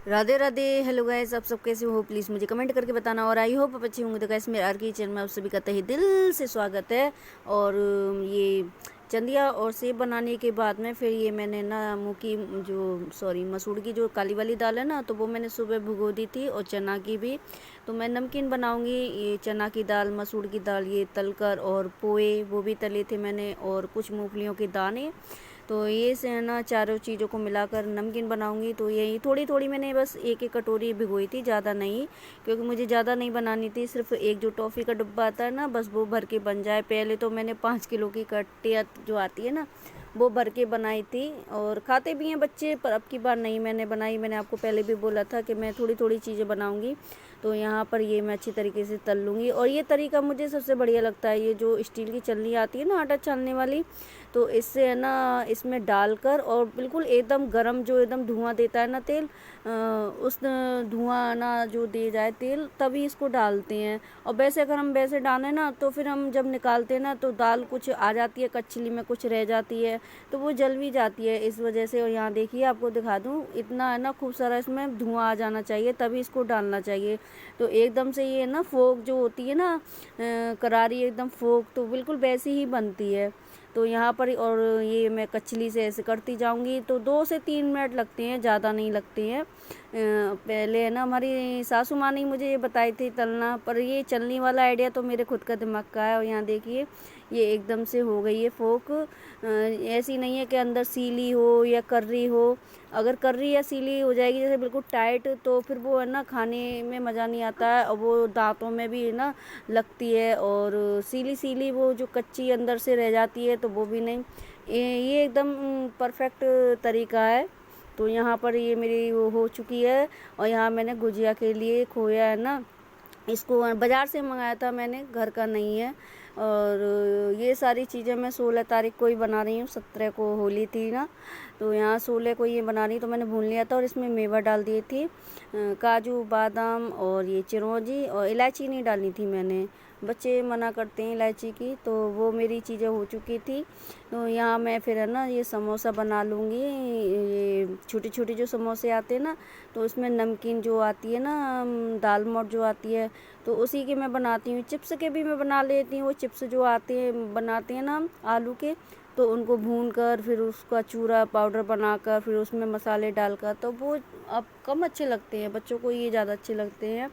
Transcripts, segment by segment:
Radhe Radhe. Hello guys, आप सब कैसे हो? प्लीज़ मुझे कमेंट करके बताना। और आई होप आप अच्छे होंगे। तो गाइस मेरे आर के चैनल में आप सभी का तहे दिल से स्वागत है। और ये चंदिया और सेब बनाने के बाद में फिर ये मैंने ना मूंग की मसूर की जो काली वाली दाल है ना, तो वो मैंने सुबह भिगो दी थी, और चना की भी। तो मैं नमकीन बनाऊंगी। ये चना की दाल, मसूर की दाल ये तलकर, और पोहे वो भी तले थे मैंने, और कुछ मूंगफलियों के दाने। तो ये से ना चारों चीज़ों को मिलाकर नमकीन बनाऊंगी। तो यही थोड़ी थोड़ी मैंने बस एक एक कटोरी भिगोई थी, ज़्यादा नहीं, क्योंकि मुझे ज़्यादा नहीं बनानी थी। सिर्फ एक जो टॉफ़ी का डिब्बा आता है ना, बस वो भर के बन जाए। पहले तो मैंने 5 किलो की कट्टिया जो आती है ना, वो भर के बनाई थी, और खाते भी हैं बच्चे। पर अब की बार नहीं मैंने बनाई। मैंने आपको पहले भी बोला था कि मैं थोड़ी थोड़ी चीज़ें बनाऊंगी। तो यहाँ पर ये मैं अच्छी तरीके से तल लूँगी। और ये तरीका मुझे सबसे बढ़िया लगता है, ये जो स्टील की छलनी आती है ना आटा छानने वाली, तो इससे है ना, इसमें डालकर, और बिल्कुल एकदम गरम, जो एकदम धुआं देता है ना तेल, उस धुआं ना जो दे जाए तेल, तभी इसको डालते हैं। और वैसे अगर हम वैसे डालें ना, तो फिर हम जब निकालते हैं ना, तो दाल कुछ आ जाती है कच्चली में, कुछ रह जाती है, तो वो जल भी जाती है इस वजह से। और यहाँ देखिए आपको दिखा दूँ, इतना है ना खूब सारा इसमें धुआं आ जाना चाहिए, तभी इसको डालना चाहिए। तो एकदम से ये ना फोक जो होती है ना, करारी एकदम फोक, तो बिल्कुल वैसी ही बनती है। तो यहाँ पर, और ये मैं कचली से ऐसे करती जाऊंगी। तो 2 से 3 मिनट लगते हैं, ज़्यादा नहीं लगते हैं। पहले है ना हमारी सासू माँ ने मुझे ये बताई थी तलना, पर ये चलनी वाला आइडिया तो मेरे खुद का दिमाग का है। और यहाँ देखिए ये एकदम से हो गई है फोक। ऐसी नहीं है कि अंदर सीली हो या कर्री हो। अगर कर्री या सीली हो जाएगी जैसे बिल्कुल टाइट, तो फिर वो है ना खाने में मज़ा नहीं आता है, और वो दांतों में भी है ना लगती है। और सीली सीली वो जो कच्ची अंदर से रह जाती है, तो वो भी नहीं। ये एकदम परफेक्ट तरीका है। तो यहाँ पर ये मेरी वो हो चुकी है। और यहाँ मैंने गुजिया के लिए खोया है ना, इसको बाज़ार से मंगाया था मैंने, घर का नहीं है। और ये सारी चीज़ें मैं 16 तारीख को ही बना रही हूँ। 17 को होली थी ना, तो यहाँ 16 को ये बना रही, तो मैंने भून लिया था। और इसमें मेवा डाल दिए थी, काजू बादाम, और ये चिरौंजी, और इलायची नहीं डाली थी मैंने, बच्चे मना करते हैं इलायची की। तो वो मेरी चीज़ें हो चुकी थी। तो यहाँ मैं फिर है ना ये समोसा बना लूँगी। ये छोटे छोटे जो समोसे आते हैं ना, तो उसमें नमकीन जो आती है ना, दाल मोठ जो आती है, तो उसी के मैं बनाती हूँ। चिप्स के भी मैं बना लेती हूँ। वो चिप्स जो आते हैं बनाते हैं ना हम आलू के, तो उनको भून कर फिर उसका चूरा पाउडर बनाकर फिर उसमें मसाले डालकर, तो वो अब कम अच्छे लगते हैं बच्चों को, ये ज़्यादा अच्छे लगते हैं।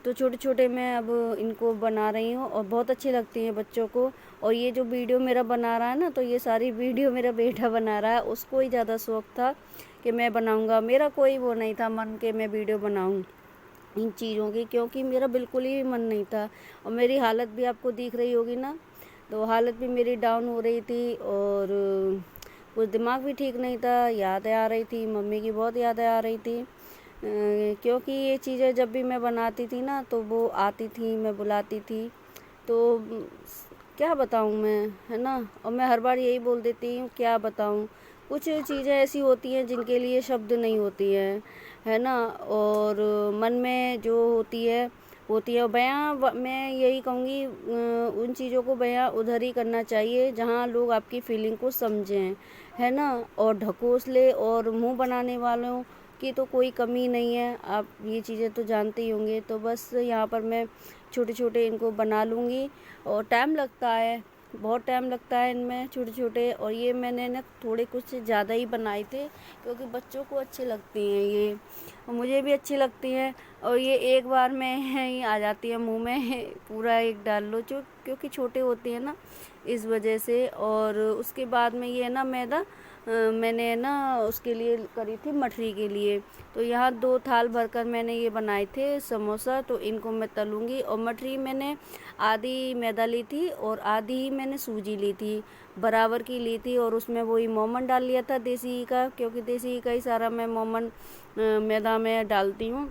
तो छोटे छोटे मैं अब इनको बना रही हूँ, और बहुत अच्छी लगती हैं बच्चों को। और ये जो वीडियो मेरा बना रहा है ना, तो ये सारी वीडियो मेरा बेटा बना रहा है। उसको ही ज़्यादा शौक था कि मैं बनाऊँगा, मेरा कोई वो नहीं था मन के मैं वीडियो बनाऊँ इन चीज़ों की, क्योंकि मेरा बिल्कुल ही मन नहीं था। और मेरी हालत भी आपको दिख रही होगी ना, तो हालत भी मेरी डाउन हो रही थी, और कुछ दिमाग भी ठीक नहीं था। यादें आ रही थी, मम्मी की बहुत यादें आ रही थी। क्योंकि ये चीज़ें जब भी मैं बनाती थी ना, तो वो आती थी, मैं बुलाती थी। तो क्या बताऊँ मैं, है ना। और मैं हर बार यही बोल देती हूँ, क्या बताऊँ। कुछ चीज़ें ऐसी होती हैं जिनके लिए शब्द नहीं होती हैं, है ना। और मन में जो होती है। और बयां मैं यही कहूँगी, उन चीज़ों को बयां उधर ही करना चाहिए जहाँ लोग आपकी फीलिंग को समझें, है ना। और ढकोसले और मुंह बनाने वालों की तो कोई कमी नहीं है, आप ये चीज़ें तो जानते ही होंगे। तो बस यहाँ पर मैं छोटे छोटे इनको बना लूँगी, और टाइम लगता है, बहुत टाइम लगता है इनमें छोटे छोटे। और ये मैंने ना थोड़े कुछ ज़्यादा ही बनाए थे, क्योंकि बच्चों को अच्छे लगते हैं ये, और मुझे भी अच्छी लगती हैं। और ये एक बार में ही आ जाती है मुंह में, पूरा एक डाल लो, जो क्योंकि छोटे होते हैं ना, इस वजह से। और उसके बाद में ये ना मैदा, मैंने ना उसके लिए करी थी मठरी के लिए। तो यहाँ 2 थाल भरकर मैंने ये बनाए थे समोसा। तो इनको मैं तलूँगी। और मठरी मैंने आधी मैदा ली थी, और आधी ही मैंने सूजी ली थी, बराबर की ली थी। और उसमें वही मोमन डाल लिया था देसी घी का, क्योंकि देसी घी का ही सारा मैं मोमन मैदा में डालती हूँ।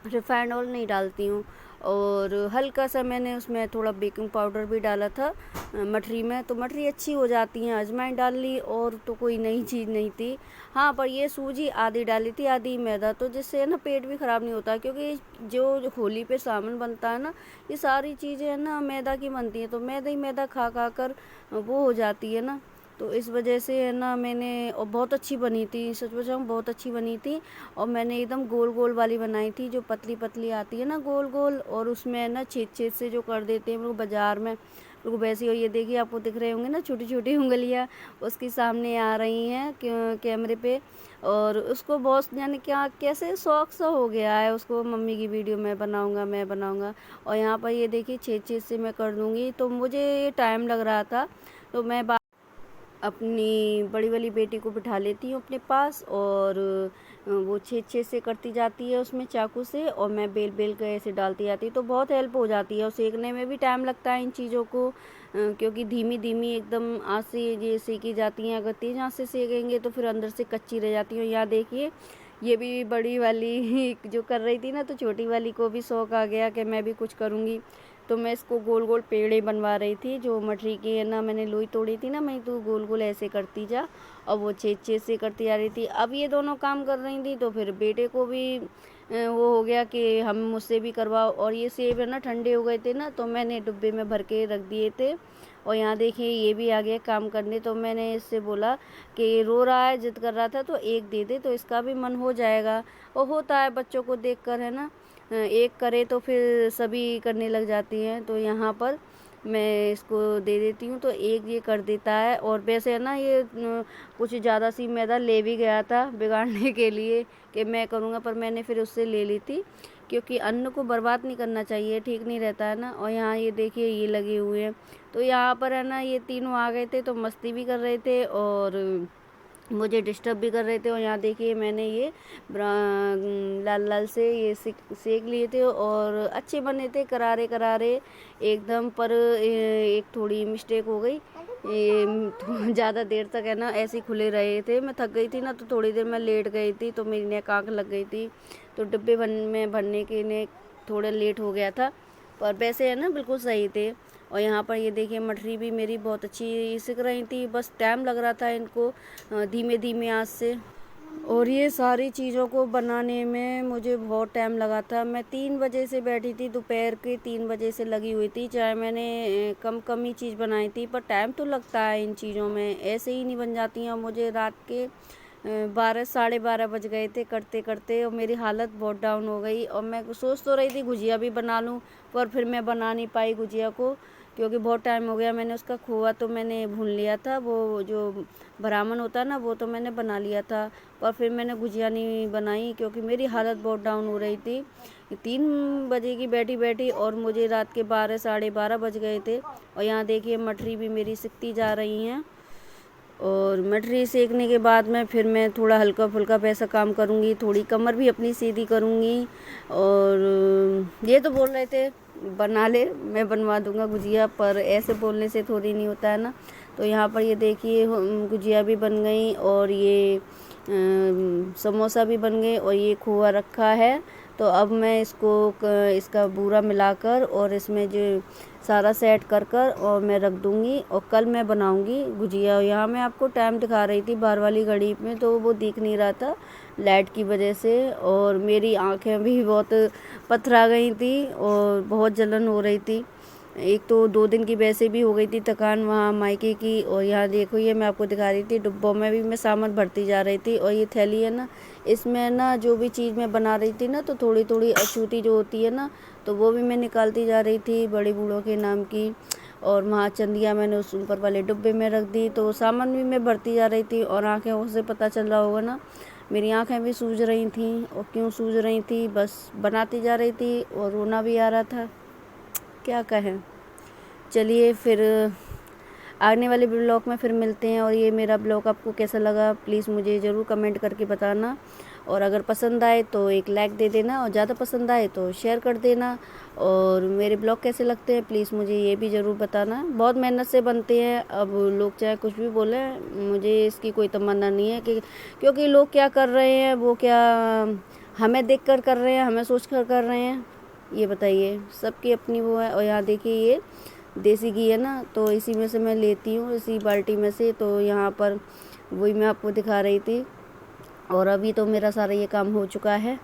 रिफाइंड ऑयल नहीं डालती हूँ। और हल्का सा मैंने उसमें थोड़ा बेकिंग पाउडर भी डाला था मठरी में, तो मठरी अच्छी हो जाती हैं। अजवाइन डाल ली और तो कोई नई चीज़ नहीं थी। हाँ, पर ये सूजी आधी डाली थी, आधी मैदा, तो जिससे है ना पेट भी ख़राब नहीं होता, क्योंकि जो होली पे सामान बनता है ना, ये सारी चीज़ें है ना मैदा की बनती हैं, तो मैदा ही मैदा खा खा कर वो हो जाती है ना। तो इस वजह से है ना मैंने, और बहुत अच्छी बनी थी, सच बताऊँ बहुत अच्छी बनी थी। और मैंने एकदम गोल गोल वाली बनाई थी, जो पतली पतली आती है ना गोल गोल, और उसमें है ना छेद छेद से जो कर देते हैं लोग बाज़ार में, लोग वैसे। और ये देखिए आपको दिख रहे होंगे ना छोटी छोटी उंगलियां उसके सामने आ रही हैं कैमरे पे। और उसको बहुत यानी क्या कैसे शौक सा हो गया है उसको, मम्मी की वीडियो मैं बनाऊंगा मैं बनाऊंगा। और यहाँ पर ये देखिए छेद छेद से मैं कर दूंगी, तो मुझे ये टाइम लग रहा था, तो मैं अपनी बड़ी वाली बेटी को बिठा लेती हूँ अपने पास, और वो छेद छेद से करती जाती है उसमें चाकू से, और मैं बेल बेल के ऐसे डालती जाती, तो बहुत हेल्प हो जाती है। और सेकने में भी टाइम लगता है इन चीज़ों को, क्योंकि धीमी धीमी एकदम आँच से ये सेकी जाती हैं। अगर तेज़ आँच से सेकेंगे तो फिर अंदर से कच्ची रह जाती हैं। यहाँ देखिए ये भी बड़ी वाली जो कर रही थी ना, तो छोटी वाली को भी शौक आ गया कि मैं भी कुछ करूँगी। तो मैं इसको गोल गोल पेड़े बनवा रही थी, जो मठरी की है ना मैंने लोई तोड़ी थी ना, मैं तो गोल गोल ऐसे करती जा, और वो छेद छेद से करती जा रही थी। अब ये दोनों काम कर रही थी, तो फिर बेटे को भी वो हो गया कि हम मुझसे भी करवाओ। और ये सेब है ना ठंडे हो गए थे ना, तो मैंने डिब्बे में भर के रख दिए थे। और यहाँ देखिए ये भी आ गया काम करने, तो मैंने इससे बोला कि ये रो रहा है, जिद कर रहा था, तो एक दे दे तो इसका भी मन हो जाएगा। और होता है बच्चों को देख कर है ना, एक करे तो फिर सभी करने लग जाती हैं। तो यहाँ पर मैं इसको दे देती हूँ, तो एक ये कर देता है। और वैसे है ना ये कुछ ज़्यादा सी मैदा ले भी गया था बिगाड़ने के लिए कि मैं करूँगा, पर मैंने फिर उससे ले ली थी, क्योंकि अन्न को बर्बाद नहीं करना चाहिए, ठीक नहीं रहता है ना। और यहाँ ये देखिए ये लगे हुए हैं, तो यहाँ पर है ना ये तीनों आ गए थे, तो मस्ती भी कर रहे थे और मुझे डिस्टर्ब भी कर रहे थे। और यहाँ देखिए मैंने ये लाल लाल से ये सेक लिए थे, और अच्छे बने थे, करारे करारे एकदम। पर एक थोड़ी मिस्टेक हो गई, ये ज़्यादा देर तक है ना ऐसे ही खुले रहे थे। मैं थक गई थी ना, तो थोड़ी देर मैं लेट गई थी, तो मेरी नेक आँख लग गई थी, तो डिब्बे में भरने के लिए थोड़ा लेट हो गया था। पर वैसे है ना बिल्कुल सही थे। और यहाँ पर ये देखिए मठरी भी मेरी बहुत अच्छी सिक रही थी, बस टाइम लग रहा था इनको धीमे धीमे आंच से। और ये सारी चीज़ों को बनाने में मुझे बहुत टाइम लगा था। मैं 3 बजे से बैठी थी, दोपहर के 3 बजे से लगी हुई थी, चाहे मैंने कम कम ही चीज़ बनाई थी, पर टाइम तो लगता है इन चीज़ों में, ऐसे ही नहीं बन जाती हैं। मुझे रात के 12 साढ़े 12 बज गए थे करते करते, और मेरी हालत बहुत डाउन हो गई। और मैं सोच तो रही थी गुजिया भी बना लूँ, पर फिर मैं बना नहीं पाई गुजिया को, क्योंकि बहुत टाइम हो गया। मैंने उसका खोआ तो मैंने भून लिया था, वो जो ब्राह्मण होता है ना वो तो मैंने बना लिया था, पर फिर मैंने गुजिया नहीं बनाई, क्योंकि मेरी हालत बहुत डाउन हो रही थी। 3 बजे की बैठी बैठी, और मुझे रात के 12 साढ़े 12 बज गए थे। और यहाँ देखिए मठरी भी मेरी सिकती जा रही हैं। और मठरी सेकने के बाद में फिर मैं थोड़ा हल्का फुल्का वैसा काम करूँगी, थोड़ी कमर भी अपनी सीधी करूँगी। और ये तो बोल रहे थे बना ले, मैं बनवा दूँगा गुजिया, पर ऐसे बोलने से थोड़ी नहीं होता है ना। तो यहाँ पर ये देखिए गुजिया भी बन गई, और ये समोसा भी बन गए, और ये खोआ रखा है। तो अब मैं इसका बूरा मिलाकर और इसमें जो सारा सेट कर कर और मैं रख दूँगी, और कल मैं बनाऊँगी गुजिया। यहाँ मैं आपको टाइम दिखा रही थी बाहर वाली घड़ी में, तो वो दिख नहीं रहा था लाइट की वजह से, और मेरी आँखें भी बहुत पथरा गई थी और बहुत जलन हो रही थी। एक तो 2 दिन की वैसे भी हो गई थी थकान वहाँ मायके की। और यहाँ देखो ये मैं आपको दिखा रही थी, डिब्बों में भी मैं सामान भरती जा रही थी। और ये थैली है ना, इसमें ना जो भी चीज़ मैं बना रही थी ना, तो थोड़ी थोड़ी अछूती जो होती है ना, तो वो भी मैं निकालती जा रही थी बड़े बूढ़ों के नाम की। और वहाँ चंदिया मैंने उस ऊपर वाले डिब्बे में रख दी, तो सामान भी मैं भरती जा रही थी। और आँखें से पता चल रहा होगा ना, मेरी आँखें भी सूज रही थी। और क्यों सूज रही थी, बस बनाती जा रही थी और रोना भी आ रहा था, क्या कहें। चलिए फिर आने वाले ब्लॉग में फिर मिलते हैं। और ये मेरा ब्लॉग आपको कैसा लगा प्लीज़ मुझे ज़रूर कमेंट करके बताना। और अगर पसंद आए तो एक लाइक दे देना, और ज़्यादा पसंद आए तो शेयर कर देना। और मेरे ब्लॉग कैसे लगते हैं प्लीज़ मुझे ये भी ज़रूर बताना। बहुत मेहनत से बनते हैं, अब लोग चाहे कुछ भी बोलें, मुझे इसकी कोई तमन्ना नहीं है कि क्योंकि लोग क्या कर रहे हैं, वो क्या हमें देख कर रहे हैं, हमें सोच कर रहे हैं, ये बताइए। सबकी अपनी वो है। और यहाँ देखिए ये देसी घी है ना, तो इसी में से मैं लेती हूँ, इसी बाल्टी में से। तो यहाँ पर वही मैं आपको दिखा रही थी। और अभी तो मेरा सारा ये काम हो चुका है।